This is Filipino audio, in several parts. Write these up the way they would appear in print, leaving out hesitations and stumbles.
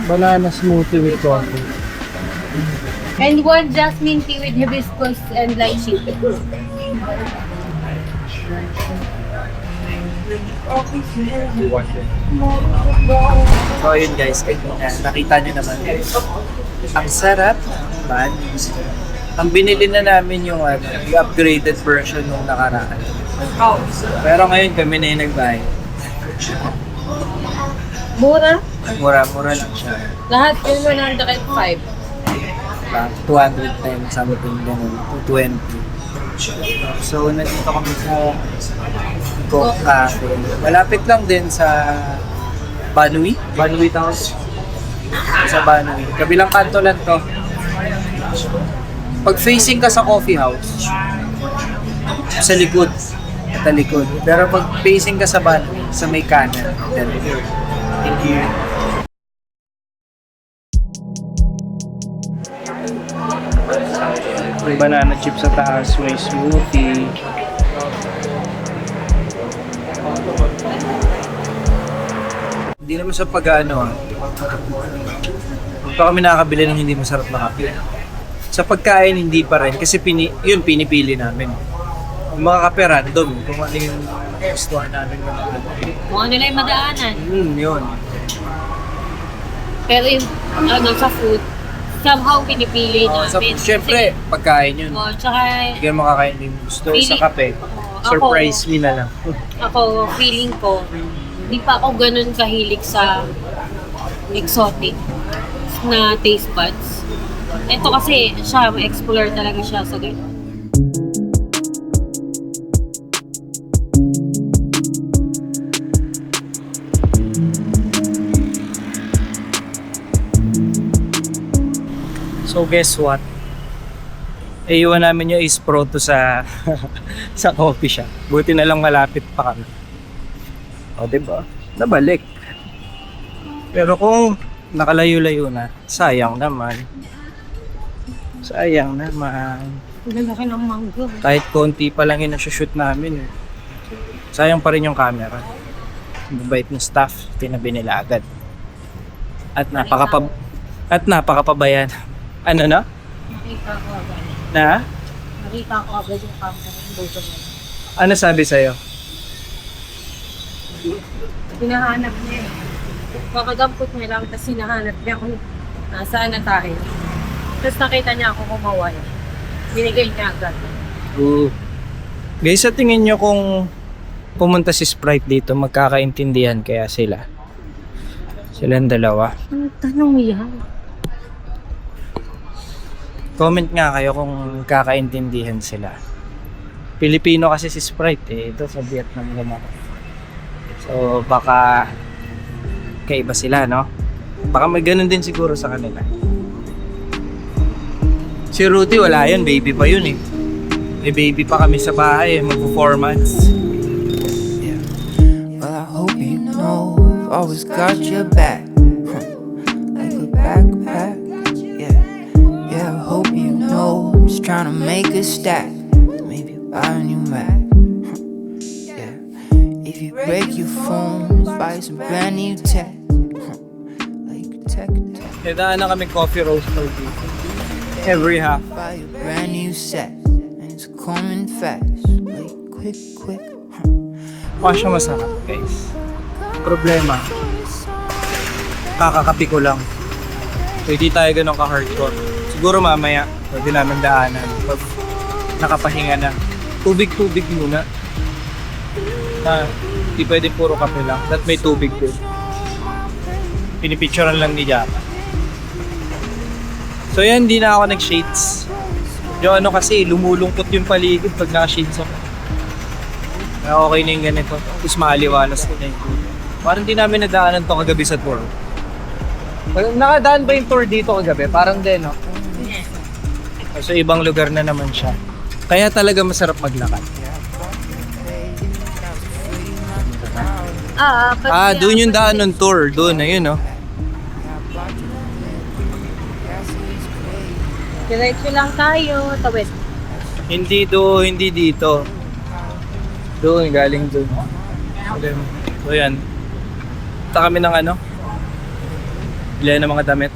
Banana smoothie with coffee. And one jasmine tea with hibiscus and lychee. So yun guys, nakita nyo naman guys. Ang sarap man. Ang binili na namin yung upgraded version nung nakaraan. Pero ngayon kami na yung nagbayad. Mura? Mura-mura lang siya. Lahat yun 105. 210 something ganun. 220. So nandito kami sa Coke Cafe. Malapit lang din sa Banui Town. Sa Banui. Kabilang kanto lang to. Pag facing ka sa coffee house, sa likod. Pero pag facing ka sa Banui, sa may kanan. Thank you. May banana chips sa taas, may smoothie. Hindi naman sa pag-ano pa kami nakakabili ng hindi masarap na kape. Sa pagkain, hindi pa rin. Kasi yun pinipili namin. Yung mga kape random, kung ano yung gustuhan namin. Kung ano lang yung madaanan. Yun. Pero yung sa food, somehow pinipili namin. Siyempre, pagkain yun. Tsaka, Hindi ka makakain yung gusto Pili- sa kape. Surprise me na lang. ako, feeling ko, hindi pa ako ganun kahilig sa exotic na taste buds. Ito kasi siya, ma-explore talaga siya sa ganun. So guess what? Iiwan namin yung Ace Pro to sa sa coffee shop. Buti na lang malapit pa kami. O diba? Nabalik. Pero kung nakalayo-layo na, sayang naman. Sayang naman. Ang lalaki ng mango. Kahit konti pa lang yung nasushoot namin. Sayang pa rin yung camera. Mabait ng staff, tinabi nila agad. At napakapabayan. Ano na? Nakita ko agad. Na? Nakita ko agad yung camera ng buto niya. Ano sabi sa'yo? Hinahanap niya eh. Kakadampot niya lang, tapos hinahanap niya kung nasaan na tayo. Tapos nakita niya ako kumaway. Binigay niya agad. Guys, sa tingin nyo kung pumunta si Sprite dito, magkakaintindihan kaya sila? Silang dalawa. Ang tanong yan? Comment nga kayo kung kakaintindihan sila. Pilipino kasi si Sprite eh. Ito sa Vietnam naman. So baka kaiba sila, no? Baka may ganun din siguro sa kanila. Si Rudy wala yun, baby pa yun eh. May baby pa kami sa bahay eh, mag-4 months. Yeah. Well, I hope you know I've always got your back. Like a backpack. Yeah. Yeah, I hope you know I'm just trying to make a stack. Maybe buy a new Mac. Yeah. If you break your phone, buy some brand new tech. Like tech. Kaya na kami coffee roaster dito. Every half. Buy a brand new set. And it's coming fast. Like quick. Mukha siya masarap, guys. Problema, kakakapi ko lang. So, hindi tayo ganun ka-hardcore. Siguro mamaya, pwede namin daanan. Pag nakapahinga na. Tubig-tubig muna. Hindi pwede puro kape lang. At may tubig din. Pinipicturean lang ni Japa. So yan, hindi na ako nag-shades. Yung ano kasi, lumulungkot yung paligid pag naka-shades ako. Kaya okay na yung ganito. Tapos maaliwalas ko na yung tubig. Parang di namin nadaanan to kagabi sa tour. Nakadaan ba yung tour dito kagabi? Parang din, no? So ibang lugar na naman siya. Kaya talaga masarap maglakad. Doon yung daan ng tour. Doon, ayun, no? Diretso lang tayo, tawid. Hindi dito. Doon, galing doon. So yan. Punta kami ng ano? Bili ng mga damit.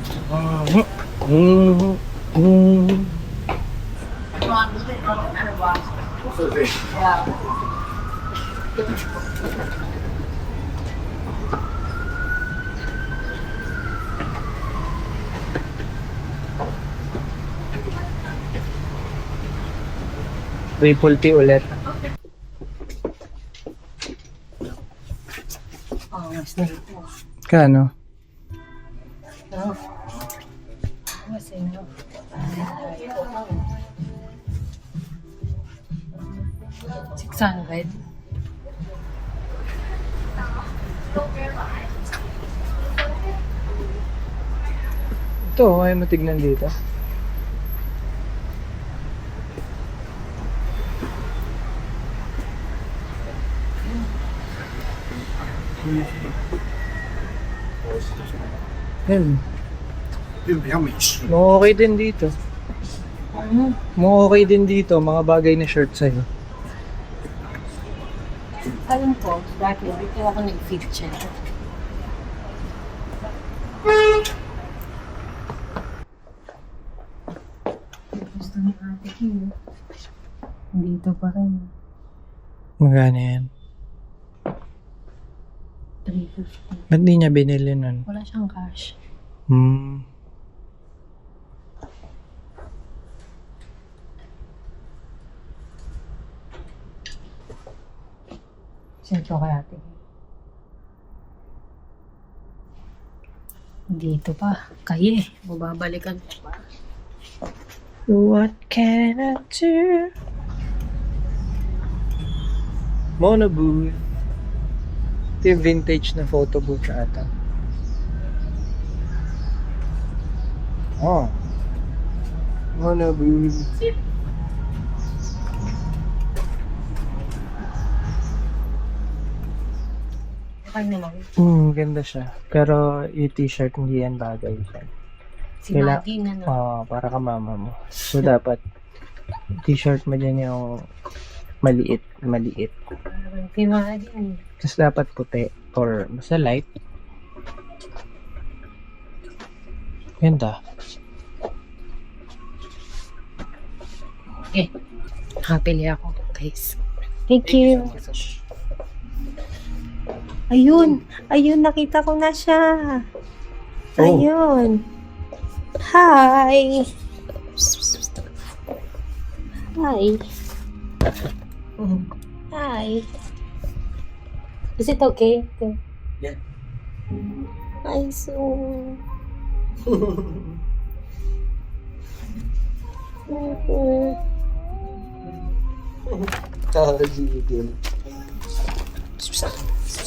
Triple T ulit. Angas na ito. Kano? Kasi na. 600. Ito, ay mo tignan dito. Yan. Mga okay din dito. Mga okay din dito, mga bagay na shirt sa'yo. Alam ko, dati dito ako nag-fit check. Gusto ni Ate Kim. Dito pa rin. Magkano yan? 350. Ba't di niya binili nun? Wala siyang cash. Send ko kay Ate. Dito pa. Kaya eh. Mababalikan ko pa. What can I do? Mono booth. Ito yung vintage na photo booth ata. Oh. Mono booth. Okay naman. Ganda siya. Pero yung t-shirt hindi yan bagay siya. Si Maggie na no. Para ka mama mo. So dapat t-shirt mo dyan yung maliit. Si Maggie. Tapos dapat puti or basta light. Ganda. Okay. Nakapili ako, guys. Thank you. Ayun, nakita ko na siya. Oh. Ayun. Hi. Hi. Is it okay? Yeah. Ay, so...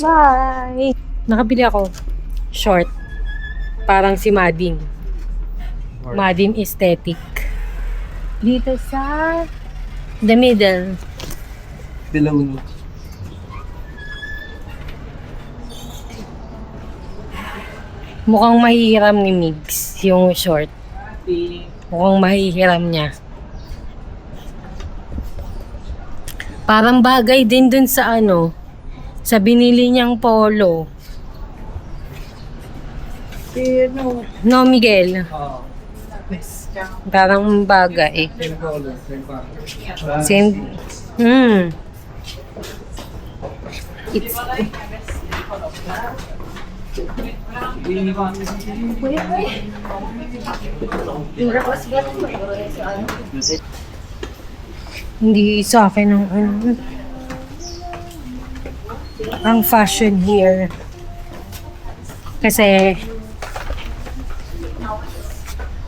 Bye! Nakabili ako. Short. Parang si Mading. Mading aesthetic. Dito sa the middle. Below me. Mukhang mahihiram ni Migs yung short. Mukhang mahihiram niya. Parang bagay din dun sa sa binili niyang polo. No, Miguel. Parang bagay. Same. It's... Hindi sa akin ang fashion here. Kasi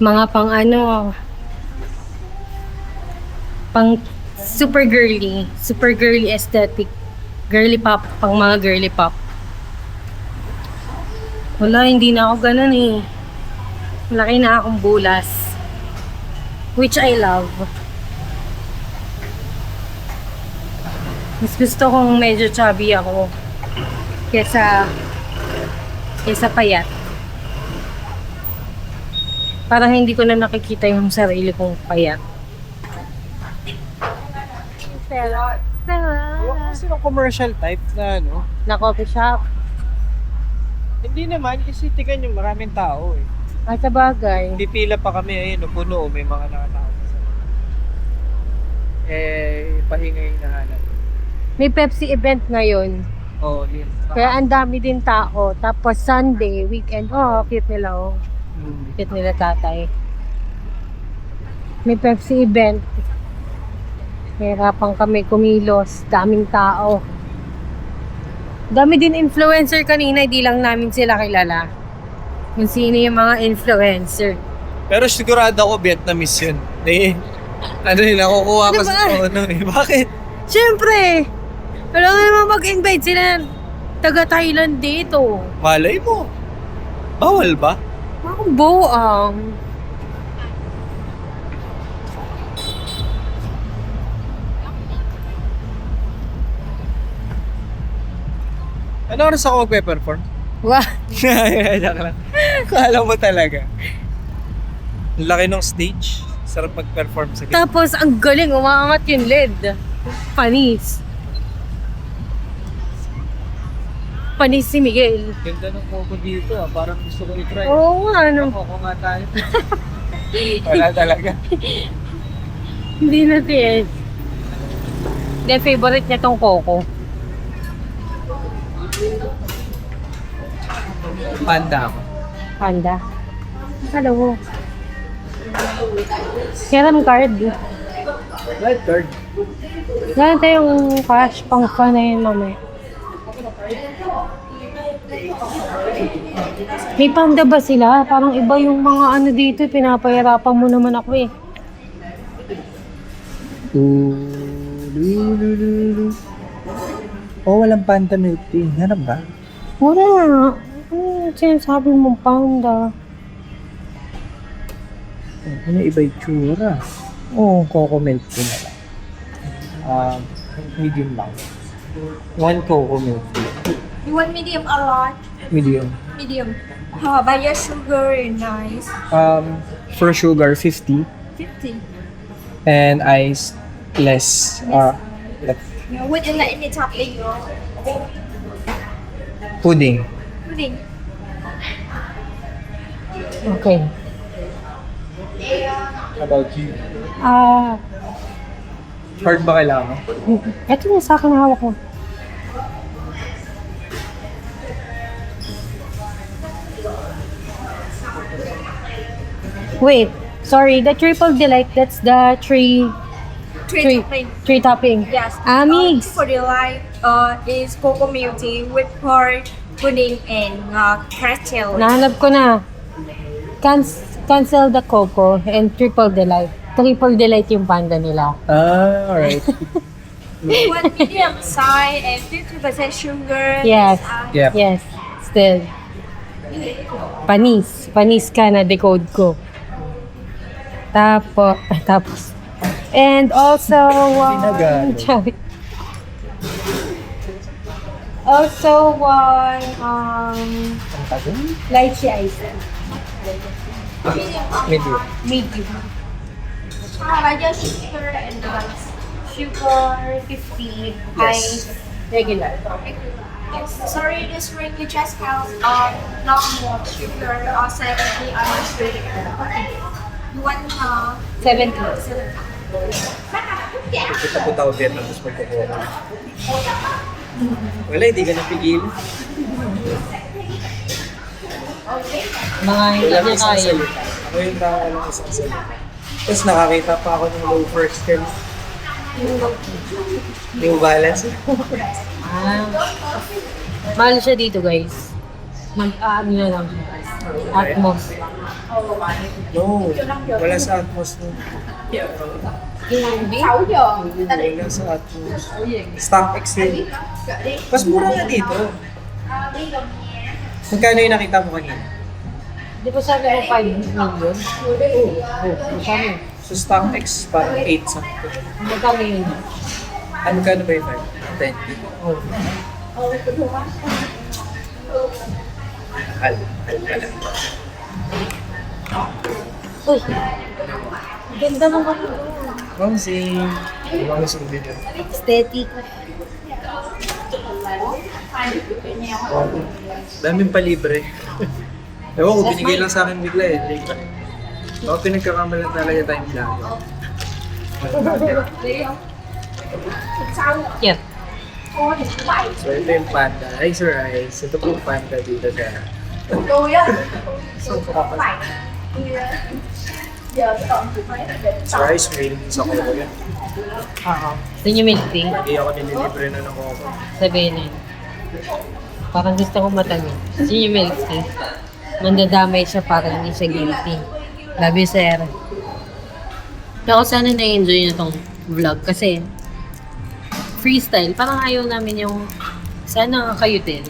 mga pang pang super girly aesthetic, girly pop, pang mga girly pop. Wala, hindi na ako ganun eh. Malaki na akong bulas. Which I love. Mas gusto kong medyo chubby ako kesa payat. Parang hindi ko na nakikita yung sarili kong payat. Pero Kasi ng commercial type na ano. Na coffee shop. Hindi naman, kasi tingnan nyo, maraming tao eh. At sa bagay. Hindi pila pa kami, ayun, puno, may mga nakatao. Pahingay na hanap. May Pepsi event ngayon. Oo, yun. Kaya ang dami din tao. Tapos Sunday, weekend. Oh, cute nila oh. Cute nila tatay. May Pepsi event. Hirapan kami kumilos. Daming tao. Dami din influencer kanina. Hindi lang namin sila kilala. Kung sino yung mga influencer. Pero sigurado ako Vietnamese yun. Ano yun, nakukuha ko sa tono eh. Bakit? Siyempre! Wala nga naman mag-invite sila ng taga-Thailand dito. Malay mo. Bawal ba? Ang buang. Ano oras ako magpe-perform? Wow. Joke lang. Kala mo talaga. Ang laki ng stage. Sarap mag-perform sa gitna. Tapos, ang galing, umaangat yung LED. Panis. Panis si Miguel. Ganda ng coco dito ah. Parang gusto ko i-try. Oo, ano. Coco nga tayo. Wala talaga. Hindi na tiyes. Hindi, favorite niya tong Coco. Panda ako. Panda. Hello. Kailan card? Right card. Ganun tayong cash pang fun na yun mamaya. May panda ba sila? Parang iba yung mga ano dito. Pinapahirapan mo naman ako eh. Oh, walang panda milk tea. Hanap ba? Wala nga. Ano sinasabi mong panda? Ano iba yung tsura? Oo, coco milk tea na lang. Medium lang. One coco milk tea. You want medium or large? Medium. Medium. How about your sugar? Nice. For sugar, 50. 50. And ice, less. Like Yeah, with any topping? pudding. Pudding. Okay. How about you? Card ba kailangan mo? Ito na sa akin hawak ko. Wait, sorry, the triple delight, that's the three topping. Yes. Mix. For the light, is cocoa milk tea with pork, pudding, and castel. Nahanap ko na. Cancel the coco and triple delight. Triple delight yung panda nila. Alright. You want medium size and 50% sugar. Yes. Yep. Yes, still. Panis. Panis ka na decode ko. Tapos. And also, Pinagalo. sorry. Also, one, lychee ice. Medium. Medium. How about your sugar and ice? Sugar, 50. Ice, regular. Yes. Sorry, this ring you just have not more sugar or 70 on sugar. Okay. You want 70. Punta ko Vietnam, tapos magkukuha. Wala, hindi ka napigil. Mga hindi Wala na isang kaya. salita. Ako yung tao lang isang salita. Tapos nakakita pa ako ng low first can. New Balance. Mahal siya dito, guys. Mag-aano na lang siya. Atmos. No, wala sa Atmos. No. Hindi? Wala sa Atmos. Stock Excel. Mas mura nga dito. Magkano yung nakita mo kanina? Di ba sabi ko 5 million? Magkano? Sa Stock X, parang 8 something. Magkano yun? Ano kano ba yung 5? 10. Oh. Hal. Uy! Ganda naman ito. Bouncing. Aesthetic. Daming palibre. Ewan ko, binigay lang sa akin bigla eh. Baka pinagkakamalan talaga tayong vlog. Yep. So ito yung panda. Ay, sir, ice. Ito po yung panda dito sa... Sir, ice, mahilig sa Coco yan. Gusto niyo milk tea? Hindi ako nililibre na ng Coco. Sabihin na. Parang gusto ko matamis. Gusto niyo milk tea? Mandadamay siya para hindi siya guilty. Love you, sir. Ako sana na-enjoy niyo tong vlog kasi freestyle. Parang ayaw namin yung sana kayo din.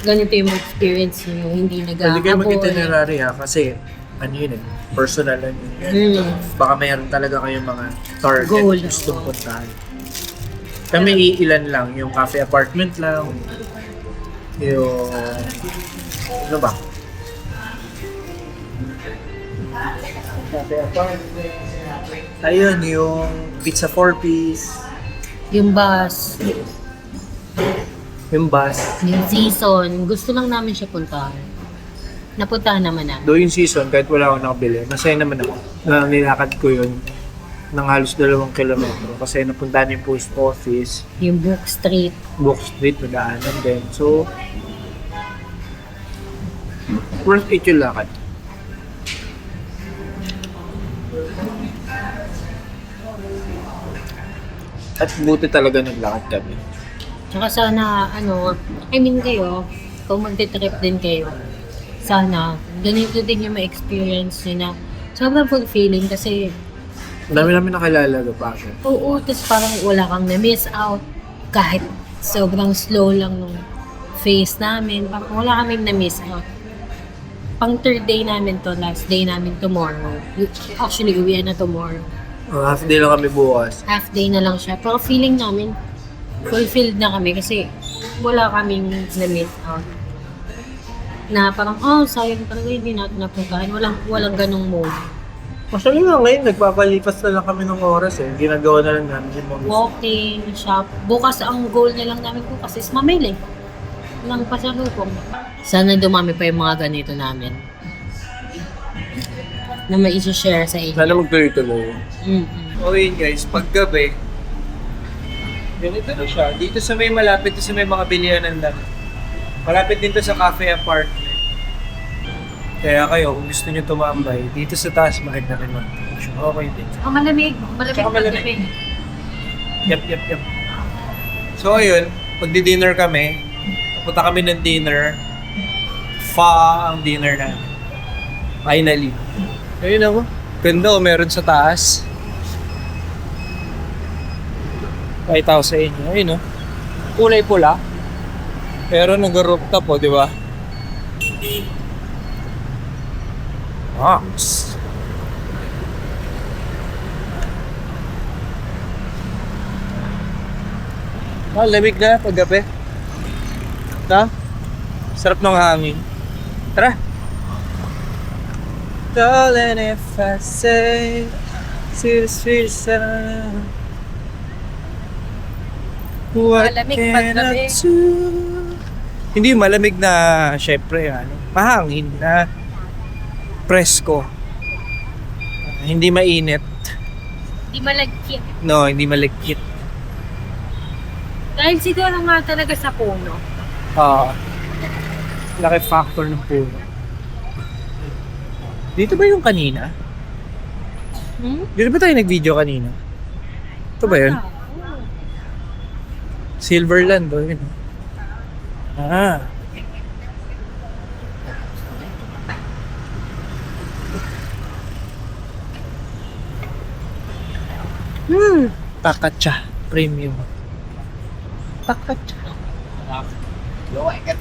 Ganito yung experience niyo, hindi Pwede kayo nag-aaboy. mag-itinerary ha, kasi ano yun eh, personal lang yun. Baka mayroon talaga kayong mga target Goal. gustong puntahan. Kami iilan lang, yung cafe apartment lang, yung... ano ba? Cafe apartment. Ayun, yung pizza 4-piece, Yung bus, yung bus. yung season, gusto lang namin siya puntahan. Napuntahan naman na. Do yung season, kahit wala akong nakabili, masaya naman ako na nilakad ko yun ng halos 2 kilometro kasi napuntahan yung post office, Yung Book Street. Book Street, madaanan din. So, worth it yung lakad. At buti talaga naglakad kami. Tsaka sana, I mean kayo, kung magte-trip din kayo, sana, ganito din yung ma-experience nyo na sobrang fulfilling kasi, Ang dami namin nakilala do pa ako. oo, tas parang wala kang na-miss out kahit sobrang slow lang nung phase namin, parang wala kaming na-miss out. Pang third day namin to, last day namin tomorrow. Actually, uwi na tomorrow. Half day lang kami bukas. Half day na lang siya. Pero feeling namin, fulfilled na kami kasi wala kaming na-miss out. Na parang, sayang talaga hindi natin napuntahan. Walang ganong mode. Actually nga ngayon, nagpapalipas na lang kami ng oras eh. Ginagawa na lang namin yung mga gusto. Walking, shop. Bukas ang goal na lang namin bukas is mamili ng pasalubong. Sana dumami pa yung mga ganito namin. Na may share sa inyo. Sana magtuloy-tuloy. Mm-mm. Guys, paggabi, ganito na siya. Dito sa may malapit, sa may mga bilihanan lang. Malapit din to sa cafe apartment. Kaya kayo, kung gusto nyo tumambay, dito sa taas, makita rin mag okay din. Malamig. Tsaka malamig. Yep. So ayun, pagdi-dinner kami, punta kami ng dinner, ang dinner na. Finally. Ayun ako. Ganda o, meron sa taas. Pakita ko sa inyo. Ayun o. Kulay pula. Pero nag-rooftop o, di ba? Nice. Lamig na paggabi. Sarap ng hangin. Tara. Darling, if I say to the sweet sound, what Malamig can paggabi. I do? Hindi malamig na, syempre, mahangin na presko. Hindi mainit. Di malagkit. No, hindi malagkit. Dahil siguro nga talaga sa puno. Laki factor ng puno. Dito ba yung kanina? Dito ba tayo nag-video kanina? Ito ba yun? Silverland, o yun. Takatcha Premium. Takatcha.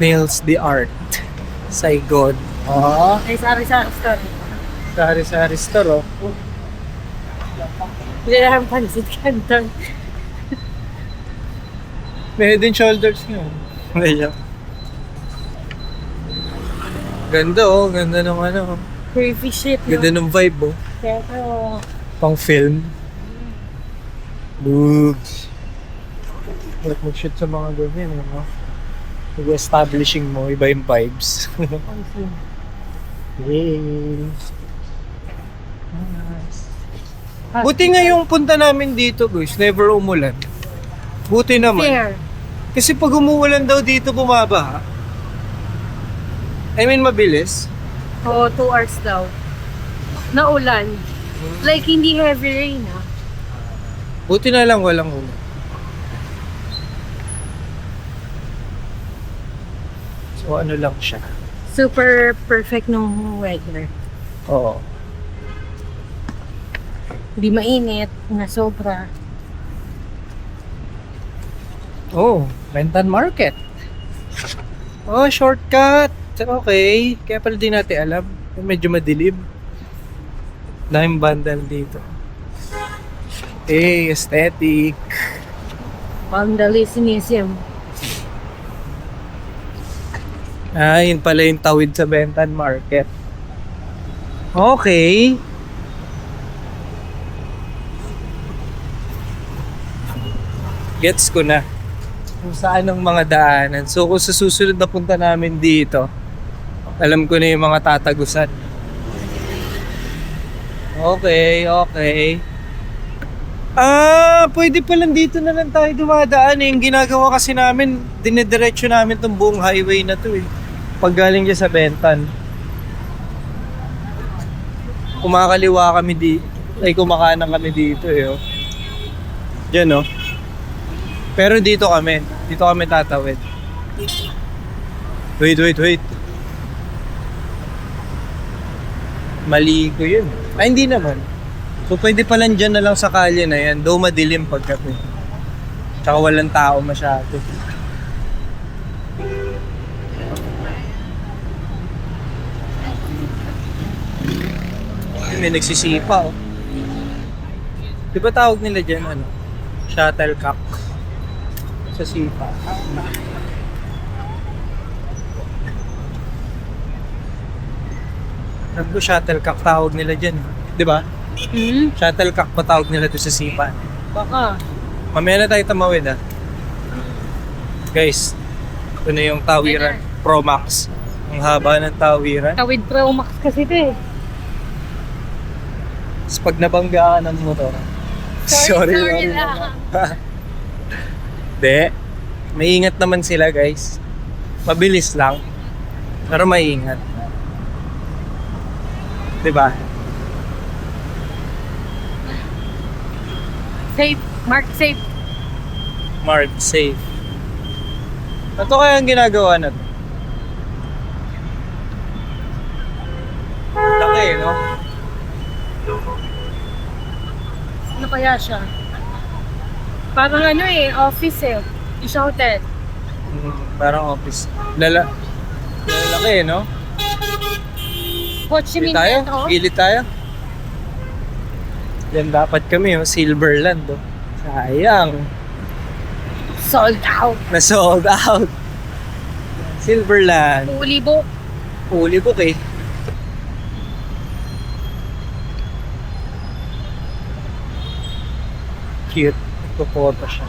Nails the art. Saigon. Ay, sari-sari story. Sari-sari store, oh. Hindi na ang pansit canton. May head and shoulders nga. Ayan. Ganda, oh. Ganda ng ano. Crayfish shit, no? Ganda ng vibe, oh. Pero, Pang film. Lugs. Huwag mag-shoot sa mga ganyan, no? Pag-establishing mo, iba yung vibes. Yay! Nice. Buti nga yung punta namin dito, guys. Never umulan. Buti naman. Fair. Kasi pag umuulan daw dito, bumaba. I mean, mabilis. Oo, 2 hours daw. Naulan. Like, hindi heavy rain, ah. Buti na lang walang ulan. So, ano lang siya. Super perfect nung weather. Oo. Hindi mainit, na sobra. Oh, Bentan Market. Oh, shortcut. Okay. Kaya pala di natin alam. Medyo madilim. Daming bandal dito. Eh, aesthetic. Vandalism. Ah, yun pala yung tawid sa Bentan Market. Okay. Gets ko na kung saan ang mga daanan. So kung sa susunod na punta namin dito, alam ko na yung mga tatagusan. Okay, okay. Ah, pwede palang dito na lang tayo dumadaan eh. Yung ginagawa kasi namin, dinediretso namin tong buong highway na to eh. Pag galing dyan sa Bentan. Kumakaliwa kami kumakanan kami dito eh. Oh. Diyan oh. Pero dito kami tatawid. Wait. Mali ko yun. Ay, hindi naman. So, pwede pala dyan na lang sa kalye na yan. Though madilim paggabi. Tsaka walang tao masyado. May nagsisipa, oh. Di ba tawag nila dyan, ano? Shuttlecock. Sa sipa. Alam ko, shuttlecock tawag nila dyan. Di ba? Shuttlecock pa tawag nila to sa sipa. Baka. Mamaya na tayo tamawid, ah. Guys, ito na yung tawiran. Pro Max. Ang haba ng tawiran. Tawid Pro Max kasi ito eh. Tapos pag nabangga ka ng motor. Sorry lang. De, maingat naman sila, guys. Mabilis lang. Pero maingat. Diba? Safe. Mark safe. Mark, safe. Ito kaya ang ginagawa na to? Laki, no? Ano kaya siya? Parang ano eh, office eh. Isang hotel. Parang office. Lalaki, no? Ho Chi Gilid Minh tayo? yan, oh. Gilid tayo? Yan dapat kami, oh. Silverland, oh. Sayang. Sold out. Na-sold out. Silverland. Ulibok. Uli book, eh. Cute. Nagpo-photo siya.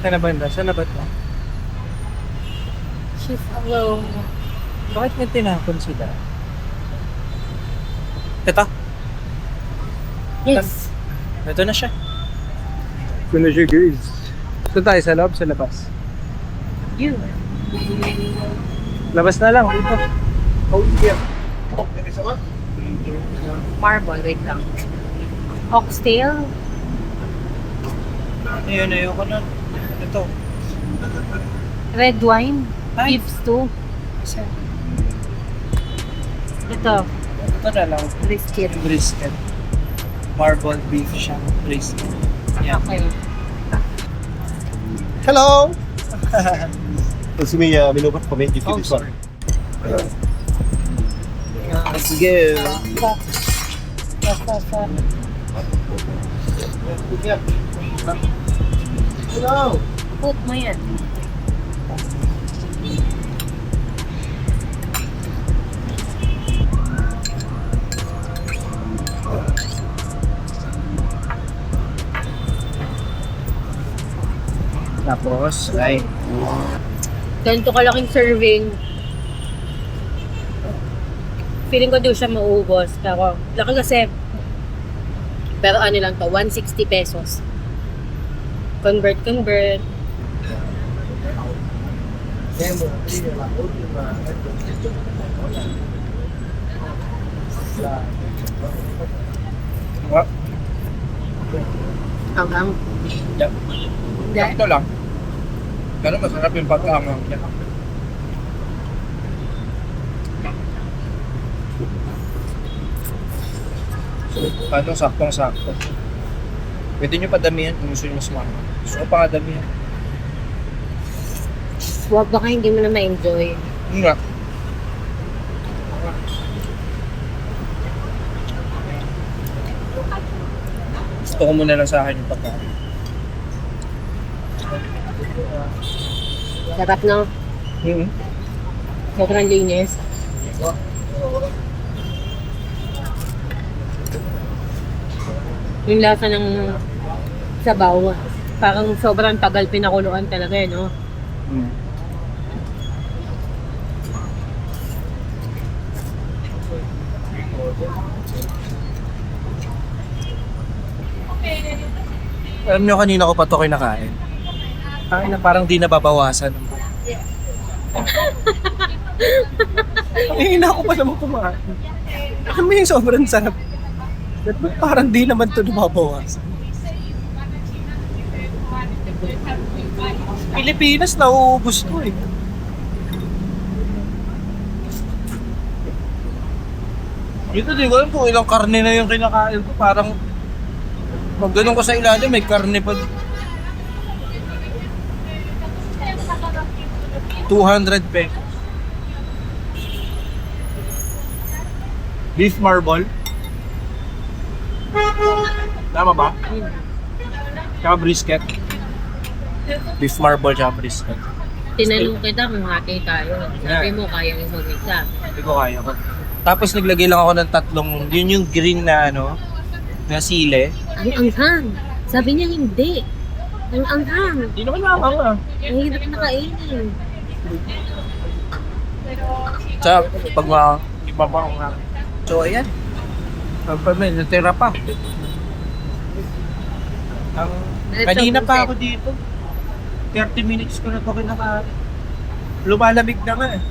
Saan na ba yun? Saan na ba ito? She's alone. Bakit may tinapon sila? Ito? Yes. Ito na siya. Ito na siya, guys. Ito tayo sa loob, sa labas. You. Labas na lang, dito. Oh, yeah. Marble, wait lang. Oxtail. Ayun, ayoko na. Ito. Red wine. Ay. Beef stew. Ito. Ito na lang. Brisket. Brisket. Marble beef siya. Brisket. Yeah. Okay. Hello! Excuse me, minubot po medyo Oh, this sorry. one. Let's go. Hello! Put mo yan. Tapos, ay, Ganito kalaking serving. Feeling ko di siya mauubos. Pero, laki kasi. Pero ano lang to, 160 pesos. Convert. What? Hanggang. Yeah. Hindi. Sakto lang. Pero masarap yung pagkaamang niya. Ano, saktong-sakto. Pwede nyo padamihan kung gusto nyo mas mahal. Gusto ko pa nga damihan. Huwag baka hindi mo na ma-enjoy. Nga. Gusto ko muna lang sa akin yung pagkain. Sarap no? Sobrang linis. Yung lasa ng sabaw, parang sobrang tagal pinakuluan talaga eh, no? Alam nyo, kanina ko pa ito kinakain. Ay, na parang di nababawasan. Ay, ako pa naman kumain. Alam mo yung sobrang sarap. Ba't parang di naman ito nababawasan? Pilipinas, nauubos ko eh. Dito, di ko alam kung ilang karne na yung kinakain ko. Parang, pag ganun ko sa ilalim, may karne pa. 200 pesos. Beef marble. Tama ba? Tsaka brisket. Beef marble tsaka brisket. Tinanong kita kung hati tayo. Sabi mo, kaya mo mag-isa. Hindi ko kaya ko. Tapos naglagay lang ako ng tatlong, yun yung green na ano, na sile. Ang anghang. Sabi niya hindi. Ang anghang. Hindi naman nakakang ah. Ang hirap na kainin. Tsaka pag iba pa ako nga. So ayan. May natira pa. Kanina pa ako dito. 30 minutes ko na ito kinakain. Lumalamig na nga eh.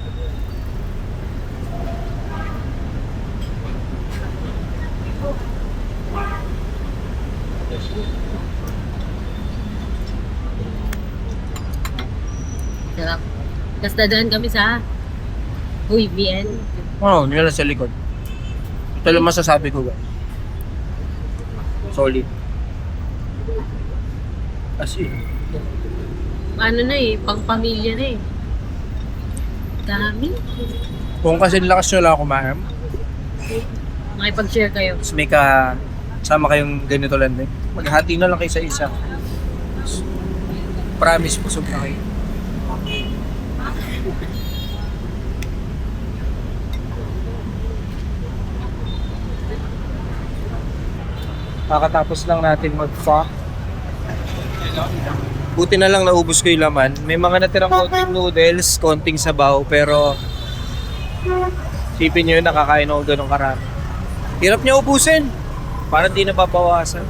Sarap. Tapos dadaan kami sa Huibian. Oo, nila sa likod. Ito lang masasabi ko guys. Solid. Kasi, Ano na eh, pang pamilya na eh. Dami. kung kasi lakas nyo lang kumain, Makipag-share kayo. tapos may sama kayong ganito lang din, maghati na lang kayo sa isa. Promise, busog na kayo. Kakatapos lang natin mag-fuck. Buti na lang naubos ko yung laman. May mga natirang konting noodles, konting sabaw, pero sipin nyo yun, nakakain ako ganun karami. Hirap niya ubusin. Parang di nababawasan.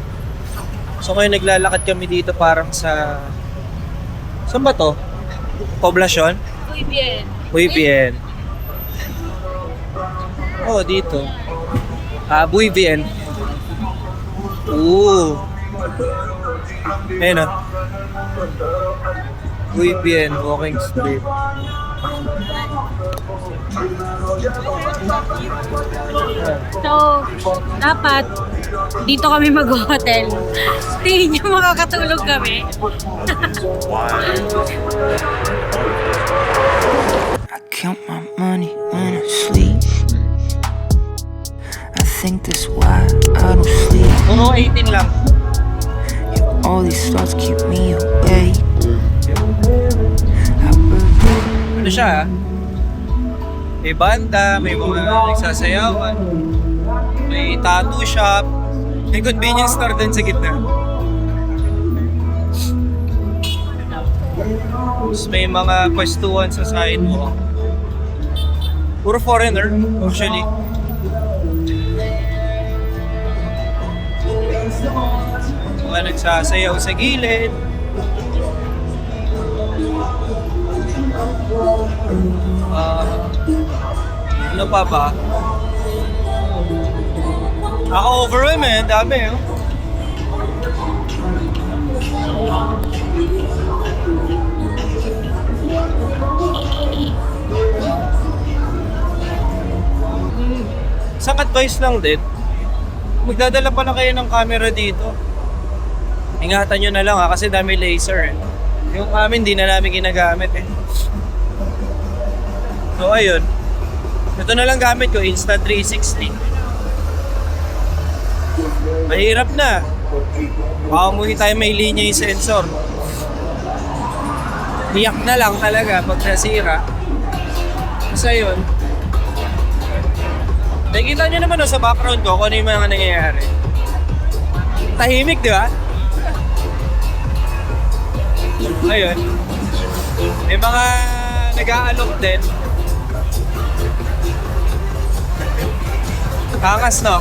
So ngayon naglalakad kami dito parang sa... Saan ba to? Poblasyon? Huibian. Buivien. Oh, dito. Buivien. Ayun ah. Buivien, walking street. So, dapat dito kami mag-hotel. Tingin nyo makakatulog kami. I count my money when I sleep. I think that's why I don't sleep. Puro 18 lang. All these thoughts keep me awake. Ano siya ah? May banda, may mga nagsasayawan, may tattoo shop, may convenience store din sa gitna. Tapos may mga pwestuhan sa sidewalk. Puro foreigner, actually. Mga nagsasayaw sa gilid. Ano pa ba? Overwhelm eh, ang dami oh. Isang advice lang din, magdadala pala kayo ng camera dito. Ingatan nyo na lang ha, kasi dami laser eh. Yung amin, di na namin ginagamit eh. So ayun, ito na lang gamit ko, Insta360. Mahirap na. Baka muli tayo may linya yung sensor. Iyak na lang talaga pag nasira. Basta yun. Nakikita nyo naman sa background ko kung ano yung mga nangyayari. Tahimik, di ba? Ayun. May mga nag-aalok din. Kangas, no?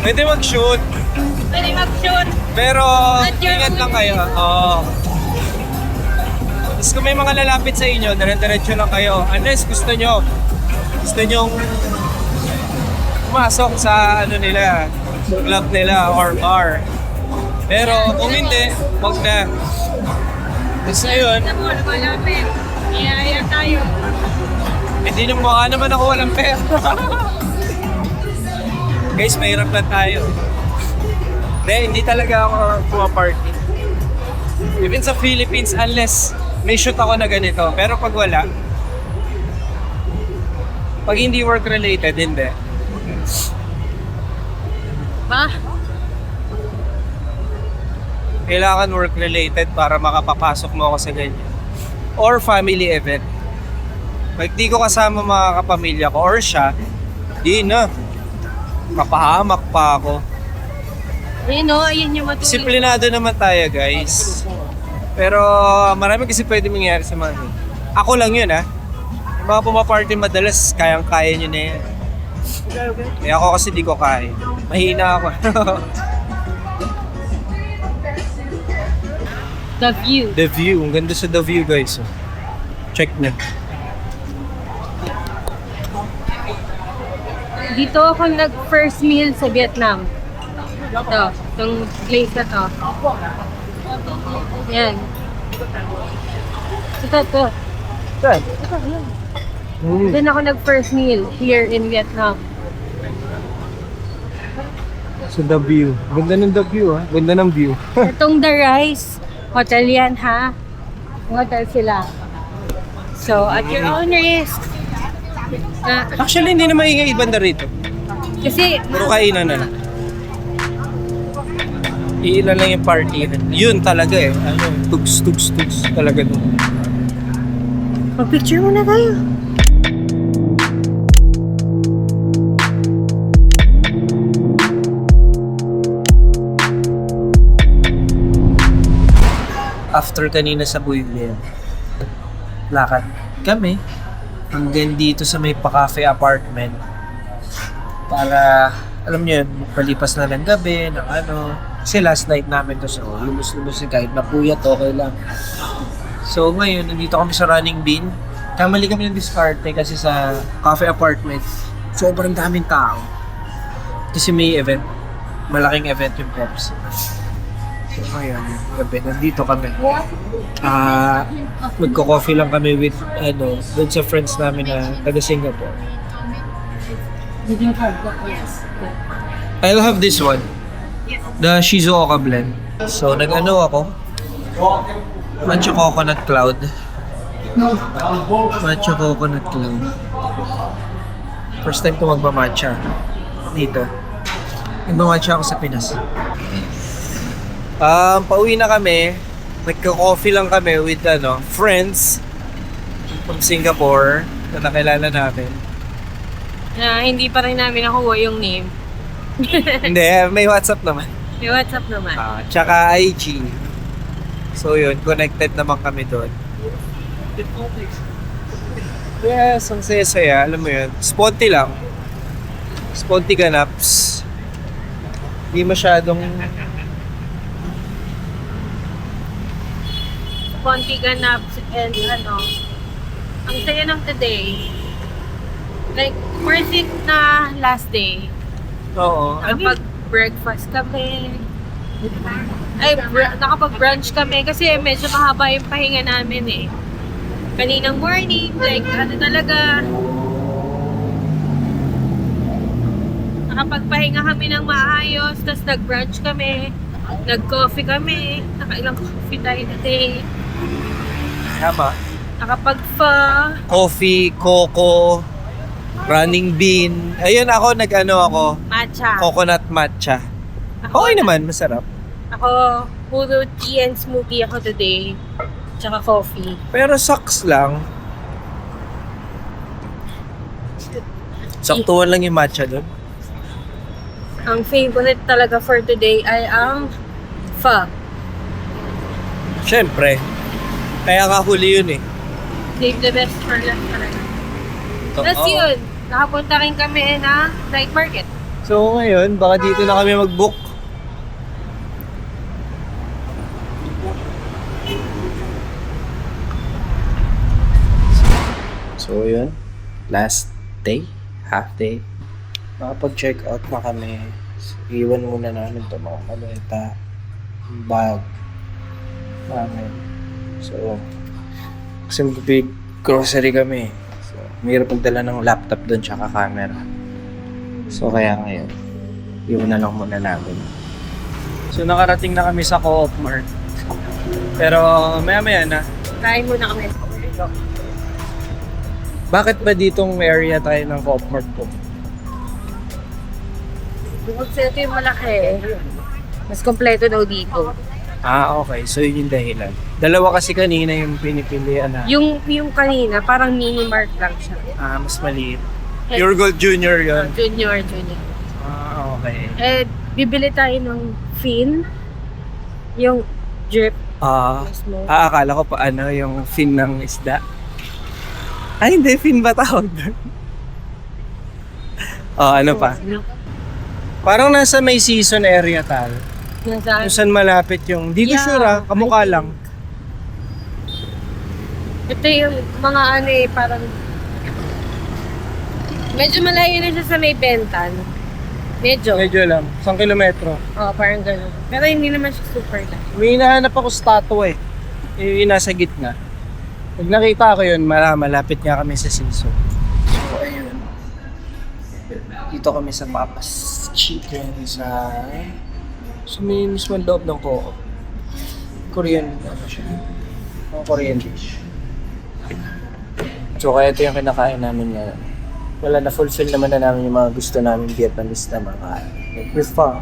Pwede mag-shoot. Pwede mag-shoot. Pero ingat lang kayo. Oo. Tapos kung may mga lalapit sa inyo, dire-diretso lang kayo. Unless gusto nyong pumasok sa ano nila, club nila or bar. Pero kung hindi, wag na. Basta yun. Ano mo, malapit. Iyaya tayo. Hindi nyo mukha naman ako walang pera. Guys, mahirap lang tayo. Hindi talaga ako pumaparty. Even sa Philippines, unless may shoot ako na ganito. Pero pag wala, pag hindi work-related, hindi. Ba? Kailangan work-related para makapapasok mo ako sa ganyan. Or family event. Pag di ko kasama mga kapamilya ko or siya, di na. Kapahamak pa ako. Ayun o, ayun yung matulog. Disiplinado naman tayo, guys. Pero marami kasi pwede mangyari sa mga yun. Ako lang yun, ha. Yung mga pumaparty madalas, kayang-kaya nyo na yan. Eh ako kasi di ko kaya. Mahina ako. The view. The view. Ang ganda sa The View, guys. Oh. Check na. Dito ako nag-first meal sa Vietnam. Ito, itong place na to. Yan. Ito. Saan? Doon ako nag-first meal here in Vietnam. Sa The View. Ganda ng The View, ha? Ganda ng view. Itong The Rise. Hotel yan, ha? Hotel sila. So, at your own risk. Actually, hindi na maingay ibanda rito. Kasi, Puro kainan na lang. Iilan lang yung party. Yun talaga eh. Ano, tugs talaga doon. mag-picture muna tayo. After kanina sa Buylin, lakad kami hanggang dito sa may pa-cafe apartment para, alam niyo yun, palipas na ng gabi, ng ano. Kasi last night namin to, so lumos-lumos kahit napuyat, okay lang. So ngayon, nandito kami sa Running Bean. Kamali kami ng diskarte kasi sa cafe apartment, sobrang daming tao. Kasi may event, malaking event yung Pepsi. So ngayon, gabi, nandito kami. Magko-coffee lang kami with, dun sa friends namin na taga Singapore. I'll have this one. The Shizuoka blend. So, nag-ano ako. Matcha coconut cloud. Matcha coconut cloud. First time ko magmamatcha. Dito. Nagmamatcha ako sa Pinas. Pauwi na kami. Nagka-coffee lang kami with friends from Singapore na nakilala namin. Na hindi pa rin namin nakuha yung name. Hindi, may WhatsApp naman. May WhatsApp naman. Tsaka IG. So yun, connected naman kami doon. Yes, ang saya-saya. Alam mo yun, sponty lang. Sponty ganaps. Hindi masyadong... Konti ganaps and ang saya ng today. Like, worth it na last day. Oo. Nakapag-breakfast kami. Nakapag-brunch kami kasi medyo mahaba yung pahinga namin eh. Kaninang morning, like talaga. Nakapagpahinga kami ng maayos, tapos nag-brunch kami, nag-coffee kami, nakailang coffee tayo today. Tama. Nakapag-fa. Coffee, coco, running bean. Ayun ako, ako. Matcha. Coconut matcha. Okay naman, masarap. Ako, puro tea and smoothie ako today. Tsaka coffee. Pero sucks lang. Saktuhan lang yung matcha doon. Ang favorite talaga for today ay ang pho. Siyempre. Kaya nga huli yun eh. Save the best for last talaga. Tapos Oo. yun, nakapunta rin kami na night market. So ngayon, baka dito na kami mag-book. So yun, last day, half day. Nakapag-check out na kami. So, iwan muna namin ito mga kaleta, bag namin. So, kasi big grocery kami. So, mayroon pagdala ng laptop doon tsaka camera. So, kaya ngayon, iwan na lang muna namin. So, nakarating na kami sa Co-op Mart. Pero, maya-maya na. Kain muna kami. Bakit ba ditong area tayo ng Co-op Mart po? Bukod sa ito yung malaki, mas kompleto daw dito. Ah, okay. So, yun yung dahilan. Dalawa kasi kanina yung pinipilian na. Yung kanina, parang mini mart lang siya. Ah, mas maliit. Pure Gold Junior yun. Junior. Ah, okay. Eh, bibili tayo ng fin. Yung drip. Ah, Mismo. akala ko pa yung fin ng isda. Ay, hindi. Fin ba tawag doon? Ano pa? Parang nasa may season area tayo. Nasa, Kung saan malapit yung... Di ko sure kamukha lang. ito yung mga parang medyo malayo na siya sa may Bentan. Medyo. Medyo lang. 1 kilometro. Parang gano'n. Pero hindi naman siya super na. May hinahanap ako statue eh. Yung nasa gitna. Pag nakita ko yun, malapit nga kami sa season. So, ayun. Dito kami sa Papa's Chicken sa may mismo loob ng Co-op. Korean, siya. Mga Korean dish. So, kaya ito yung kinakain namin ngayon. Wala, na-fulfill naman na namin yung mga gusto namin Vietnamese na makain. Like with pho.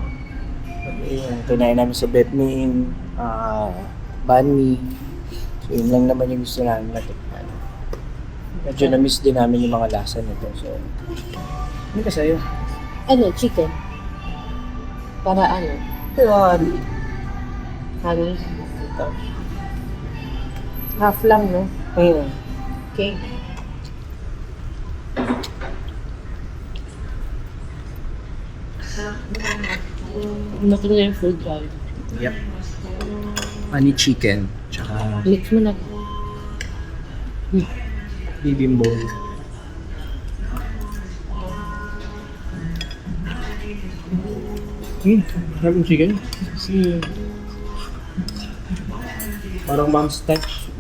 Yung kinain namin sa Bet Minh, banh mi. So, yun lang naman yung gusto namin natikman. Medyo na-miss din namin yung mga lasa nito. So, hindi ka sa'yo. Chicken. Para Kaya, half lang, no? ayun. Okay. Natin na yung food drive. Yep. Honey chicken. Tsaka Mix mo na. bibimbol. Harap yung chicken? Parang mom's touch.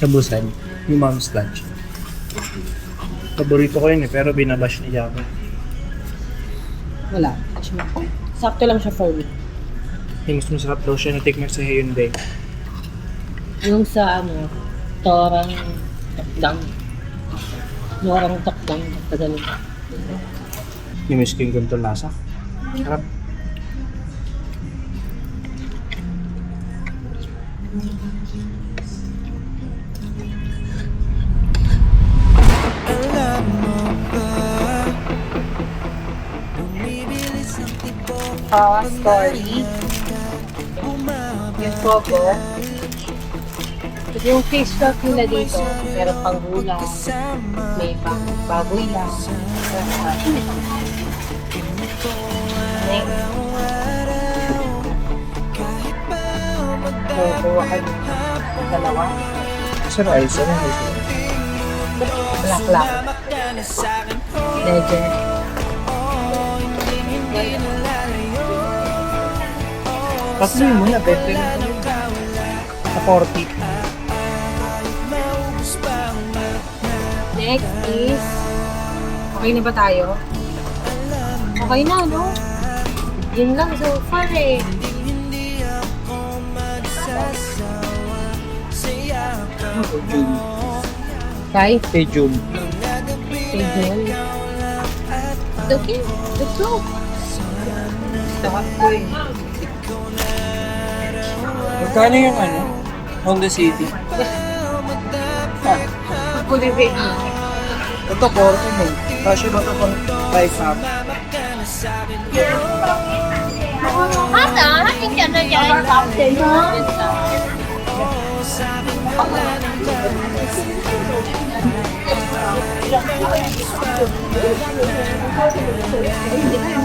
Sa Busan, yung mom's touch. Paborito ko yun pero binabash ni Java. Wala. Sakto lang siya for me. Yung mas masarap daw siya natikman sa Hyundai. Yung sa torang takdang. Torang takdang. Ganun. Yung miss ko yung ganito lasa. Sarap. Story. Yung coco. Yung fish stock nila dito, meron pang gula, may baboy lang. Next. Kukuha ka ng dalawa. Sir, ayos na ayos. Black. Ledger. Kasi mo na, bete na. Sa 40. Next is... Okay na ba tayo? Okay na, no? Yun lang so far eh. Guys, Kay June. stay dyan. Okay, let's go. Magkano yung ano? Honda City? Pulibig. Ito, 40 mo. Kasi ba ito pang 5 half?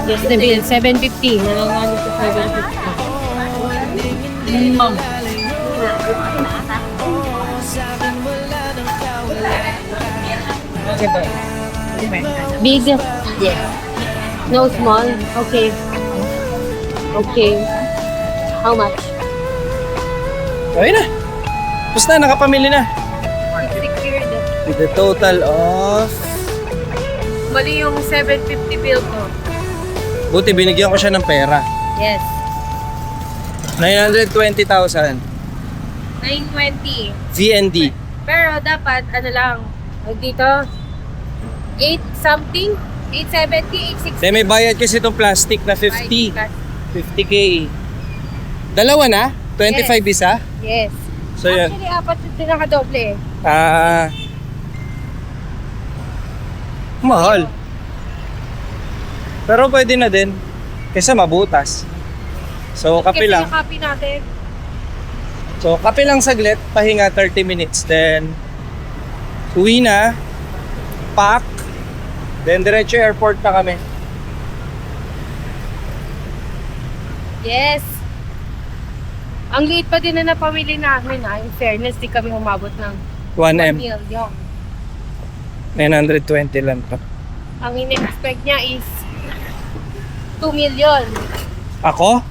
Yes, the bill, 750. Nangangalit sa 750. Big? Yes. No small? Okay. Okay. How much? Okay na. Basta, nakapamili na. Secured. With a total of... Mali yung 750 bill ko. Buti, binigyan ko siya ng pera. Yes. 920,000. 920. VND. Pero dapat, ano lang, dito, 8 something, 870, 860. Then may bayad kasi itong plastic na 50. 50K. Dalawa na? 25 isa? Yes. So yun. Actually, apat yung pinakadoble. Mahal. Pero pwede na din. Kaysa mabutas. So, kape Kasi lang. yung copy natin. So, kape lang saglit. Pahinga 30 minutes. Then, uwi na. Pack. Then, diretso airport na kami. Yes. Ang liit pa din na napamili namin ha. In fairness, di kami umabot ng 1M. million. 920 lang to. Ang in-expect niya is 2 million. Ako?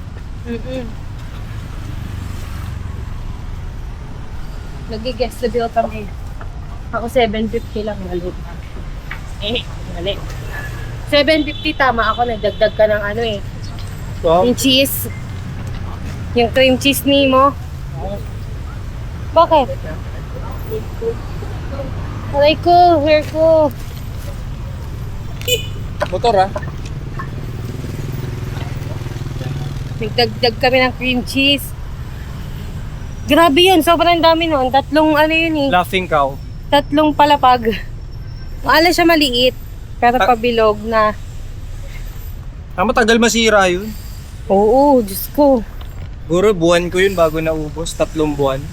Nag-guess the bill kami. Ako 750 lang. Mali. Mali. 750 tama ako. Nagdagdag ka ng ano eh. So, Yung cheese. Yung cream cheese ni mo. Bakit? Aray ko, hair ko. motor ah. Nagdagdag kami ng cream cheese. Grabe yun, sobrang dami nun. Tatlong ano yun eh. Laughing cow. Tatlong palapag. Maala siya maliit. Pero pabilog na. Matagal masira yun. Oo, Diyos ko. Siguro buwan ko yun bago naubos. 3 buwan.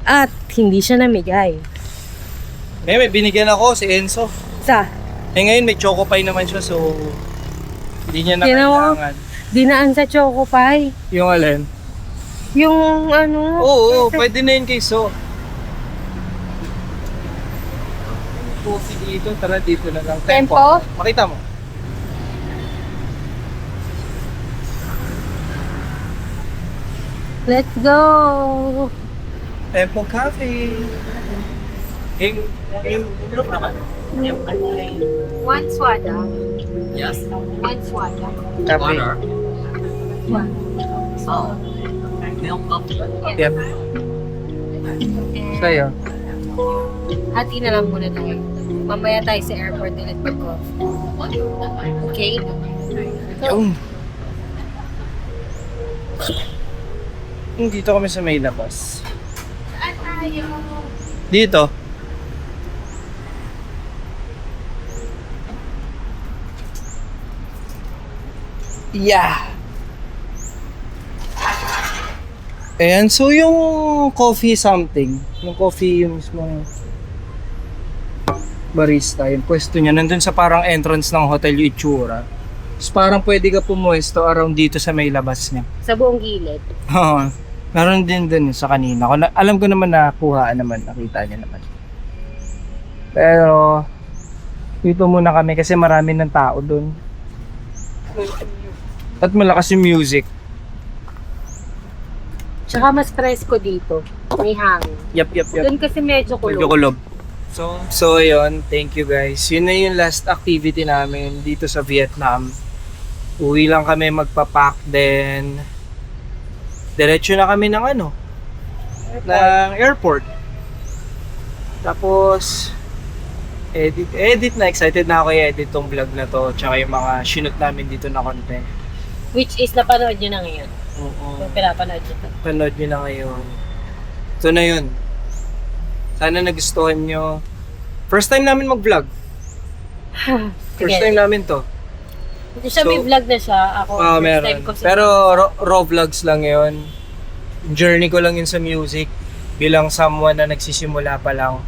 At hindi siya namigay. May binigyan ako si Enzo. Sa? Ngayon may choco pie naman siya so hindi niya na Ginawa? kailangan. Dinaan sa Choco Pie. Yung alin? Yung ano. Oo, pwede na yun kay So. Coffee dito, tara dito na lang. Tempo? Makita mo. Let's go. Tempo Cafe. Yung group naman. One swada. Yes. One swada. Cafe. Yep. Sa'yo. Hati na lang muna tayo. Mamaya tayo sa airport ulit mag-coffee. Okay? Yung. Dito kami sa may labas. Saan tayo? Dito. Yeah. Ayan, so yung coffee something, yung coffee yung mismong barista, yung pwesto niya, nandun sa parang entrance ng Hotel yung itsura. Tapos parang pwede ka pumuesto around dito sa may labas niya. Sa buong gilid. Oo, meron din dun sa kanina. Alam ko naman na kuhaan naman, nakita niya naman. Pero, dito muna kami kasi marami ng tao dun. At malakas yung music. Tsaka mas presko dito. May hangin. Yap. Doon kasi medyo Medyo kulog. kulob. So ayun, thank you guys. Yun na yung last activity namin dito sa Vietnam. Uwi lang kami magpapack, then diretso na kami ng ng airport. Tapos edit na, excited na ako i-edit tong vlog na to, tsaka yung mga shoot namin dito na content. Which is napanood nyo na ngayon. Oo. Kung pinapanood nyo to. Panood nyo na ngayon. Ito na yun. Sana nagustuhan nyo. First time namin mag-vlog. First time namin to. Hindi siya, So, may vlog na siya. Ako, first Meron. time ko siya. Pero raw vlogs lang yun. Journey ko lang yun sa music. Bilang someone na nagsisimula pa lang.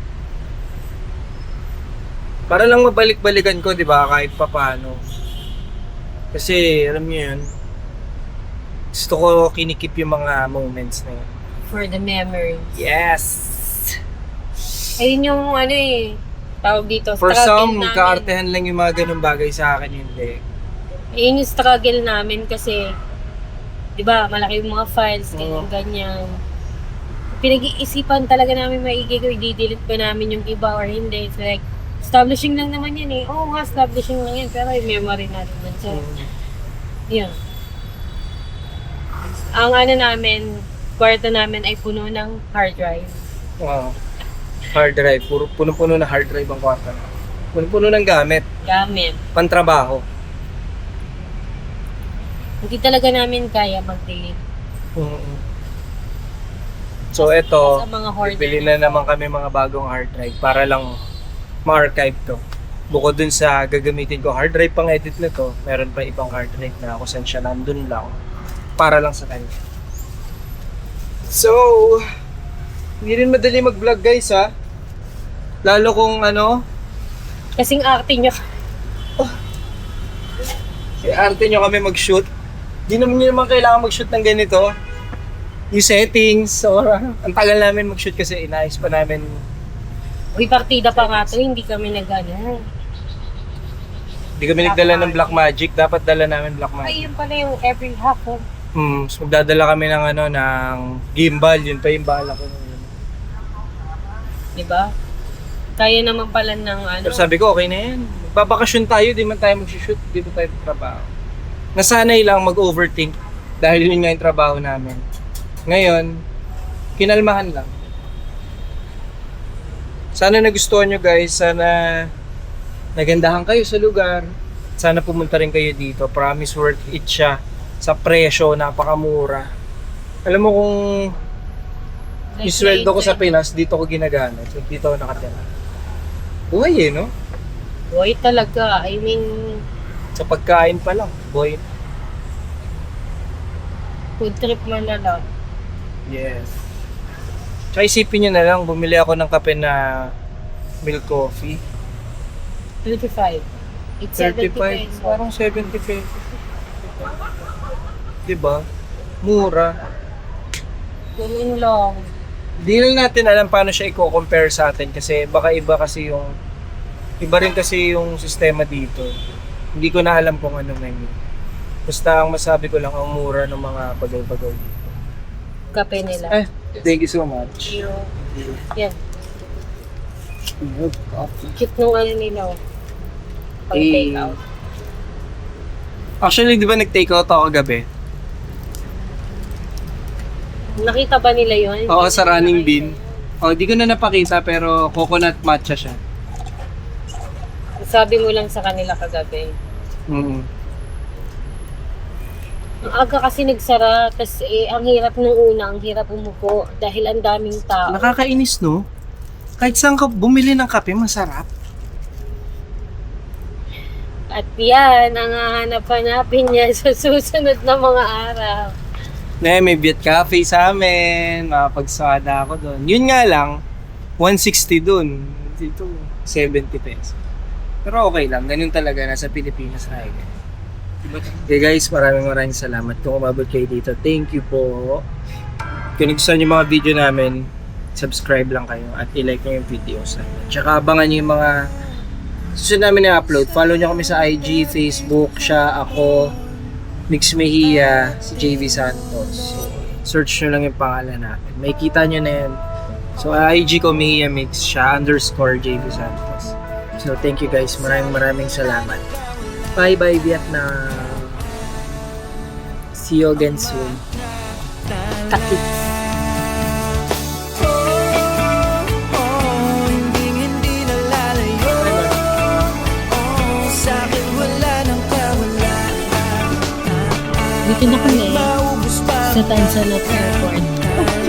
Para lang mabalik-balikan ko, di ba? Kahit pa paano. Kasi, alam niyo yun, gusto ko kinikip yung mga moments na yun. For the memory. Yes! Ayun yung tawag dito, For struggle some, namin. kaartehan lang yung mga ganung bagay sa akin, hindi. Ayun yung struggle namin kasi, di ba, malaki yung mga files, Oo. ganyan. Pinag-iisipan talaga namin maigi kung i-delete ba namin yung iba or hindi. It's like, establishing lang naman yan eh. Oo nga, establishing lang yan, pero yung memory natin yan. So, yun. Ang namin, kwarto namin ay puno ng hard drive. Wow. Hard drive. Puno-puno na hard drive ang kwarto. Puno-puno ng gamit. Gamit. Pantrabaho. Hindi talaga namin kaya mag-delete. So, eto, Sa mga hoarder. bibili na naman kami mga bagong hard drive para lang ma-archive to. Bukod dun sa gagamitin ko hard drive pang edit na to, meron pa ibang hard drive na kung saan siya nandun lang. Para lang sa kanya. So, hindi rin madali mag-vlog guys ha. Lalo kung Kasing arte nyo. arte nyo kami mag-shoot. Di naman nyo naman kailangan mag-shoot ng ganito. Yung settings, or ang tagal namin mag-shoot kasi inayos pa namin. Uy, partida pa nga to, hindi kami nag-ano. Hindi kami nagdala ng Blackmagic, dapat dala namin Ay, Blackmagic. yun pala yung every half. So magdadala kami ng ng gimbal, yun pa yung bala ko. Diba? Kaya naman pala ng Pero sabi ko, okay na yan. Magbabakasyon tayo, di man tayo mag-shoot, di ba tayo trabaho. Nasanay lang mag-overthink dahil yun nga yung trabaho namin. Ngayon, kinalmahan lang. Sana nagustuhan nyo guys, sana nagandahan kayo sa lugar. Sana pumunta rin kayo dito. Promise worth it siya. Sa presyo, napakamura. Alam mo kung yung sweldo ko sa Pinas, dito ko ginagamit. So, dito ako nakatira. Buhay no? Boy talaga. I mean, Sa pagkain pa lang, buhay. food trip mo na lang. Yes. Tsaka isipin nyo na lang, bumili ako ng kape na milk coffee. 35. It's 70 35, pesos. parang 70 pesos. Diba? Mura. Ganun lang. Di lang natin alam paano siya i-compare sa atin kasi baka iba rin kasi yung sistema dito. Hindi ko na alam kung ano menu. Basta ang masabi ko lang ang mura ng mga bagaw-bagaw dito. Kape nila. Thank you so much. Yan. Cute nung nila. Pag take out. Actually, di ba nag-take out ako gabi? Nakita ba nila yun? Oo, sa running bean. Di ko na napakita pero coconut matcha siya. Sabi mo lang sa kanila kagabi. Ang aga kasi nagsara, tas ang hirap nung una, ang hirap umupo dahil ang daming tao. Nakakainis, no? Kahit saan ka bumili ng kape, masarap. At yan, ang hahanap-hanapin niya sa susunod na mga araw. May Viet Cafe sa amin, makapagsada ako doon. Yun nga lang, 160 doon. Dito, 70 pesos. Pero okay lang, ganun talaga, nasa Pilipinas na yun. Okay guys, maraming salamat kung umabot kayo dito. Thank you po. Kung nagustuhan yung mga video namin, subscribe lang kayo at i-like nyo yung videos namin. Tsaka abangan nyo yung mga susunod namin na-upload. Follow nyo kami sa IG, Facebook, siya, ako, Mix Mejia, si JV Santos. So, search nyo lang yung pangalan namin. May kita nyo na yan. So, IG ko Mejia Mix, siya _ JV Santos. So, thank you guys. Maraming salamat. Bye-bye Vietnam. See you again soon. Kati. Dito na kami sa Tanzanite Airport.